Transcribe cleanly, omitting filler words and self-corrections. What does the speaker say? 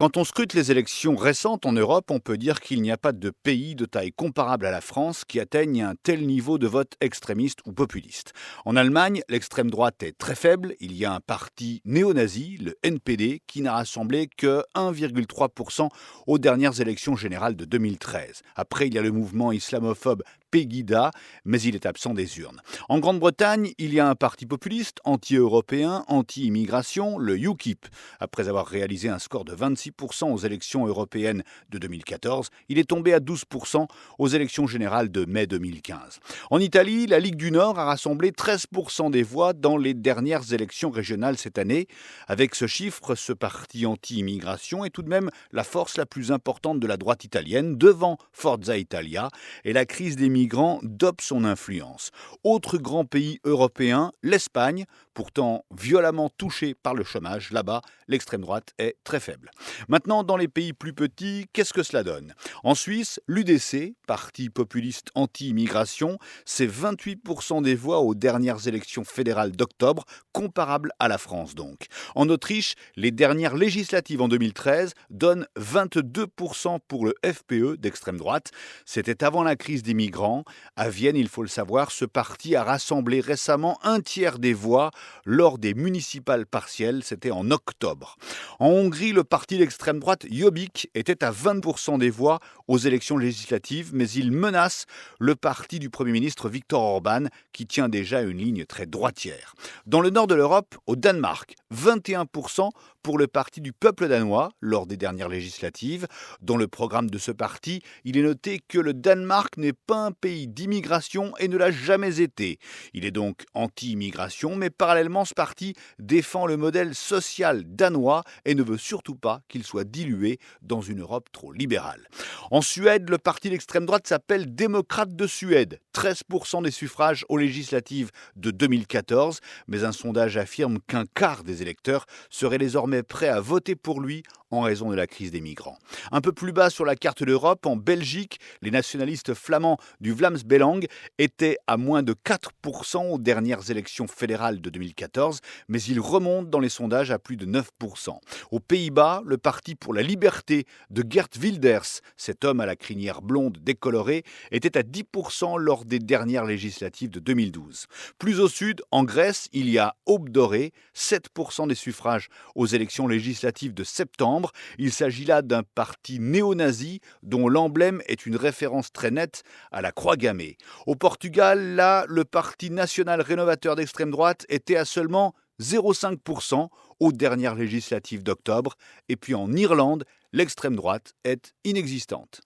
Quand on scrute les élections récentes en Europe, on peut dire qu'il n'y a pas de pays de taille comparable à la France qui atteigne un tel niveau de vote extrémiste ou populiste. En Allemagne, l'extrême droite est très faible. Il y a un parti néo-nazi, le NPD, qui n'a rassemblé que 1,3% aux dernières élections générales de 2013. Après, il y a le mouvement islamophobe Pegida, mais il est absent des urnes. En Grande-Bretagne, il y a un parti populiste, anti-européen, anti-immigration, le UKIP. Après avoir réalisé un score de 26% aux élections européennes de 2014, il est tombé à 12% aux élections générales de mai 2015. En Italie, la Ligue du Nord a rassemblé 13% des voix dans les dernières élections régionales cette année. Avec ce chiffre, ce parti anti-immigration est tout de même la force la plus importante de la droite italienne, devant Forza Italia, et la crise des migrants dope son influence. Autre grand pays européen, l'Espagne, pourtant violemment touché par le chômage, là-bas, l'extrême droite est très faible. Maintenant, dans les pays plus petits, qu'est-ce que cela donne? En Suisse, l'UDC, parti populiste anti-immigration, c'est 28% des voix aux dernières élections fédérales d'octobre, comparable à la France donc. En Autriche, les dernières législatives en 2013 donnent 22% pour le FPE d'extrême droite. C'était avant la crise des migrants. À Vienne, il faut le savoir, ce parti a rassemblé récemment un tiers des voix lors des municipales partielles, c'était en octobre. En Hongrie, le parti d'extrême droite Jobbik était à 20% des voix aux élections législatives, mais il menace le parti du Premier ministre Viktor Orban, qui tient déjà une ligne très droitière. Dans le nord de l'Europe, au Danemark, 21% pour le parti du peuple danois lors des dernières législatives. Dans le programme de ce parti, il est noté que le Danemark n'est pas un pays d'immigration et ne l'a jamais été. Il est donc anti-immigration, mais parallèlement, ce parti défend le modèle social danois et ne veut surtout pas qu'il soit dilué dans une Europe trop libérale. En Suède, le parti d'extrême droite s'appelle Démocrates de Suède, 13% des suffrages aux législatives de 2014, mais un sondage affirme qu'un quart des électeurs seraient désormais prêts à voter pour lui en raison de la crise des migrants. Un peu plus bas sur la carte d'Europe, en Belgique, les nationalistes flamands du Vlaams Belang étaient à moins de 4% aux dernières élections fédérales de 2014, mais ils remontent dans les sondages à plus de 9%. Aux Pays-Bas, le Parti pour la liberté de Geert Wilders, cet homme à la crinière blonde décolorée, était à 10% lors des dernières législatives de 2012. Plus au sud, en Grèce, il y a Aube dorée, 7% des suffrages aux élections législatives de septembre. Il s'agit là d'un parti néo-nazi dont l'emblème est une référence très nette à la croix gammée. Au Portugal, là, le Parti national rénovateur d'extrême droite était à seulement 0,5% aux dernières législatives d'octobre. Et puis en Irlande, l'extrême droite est inexistante.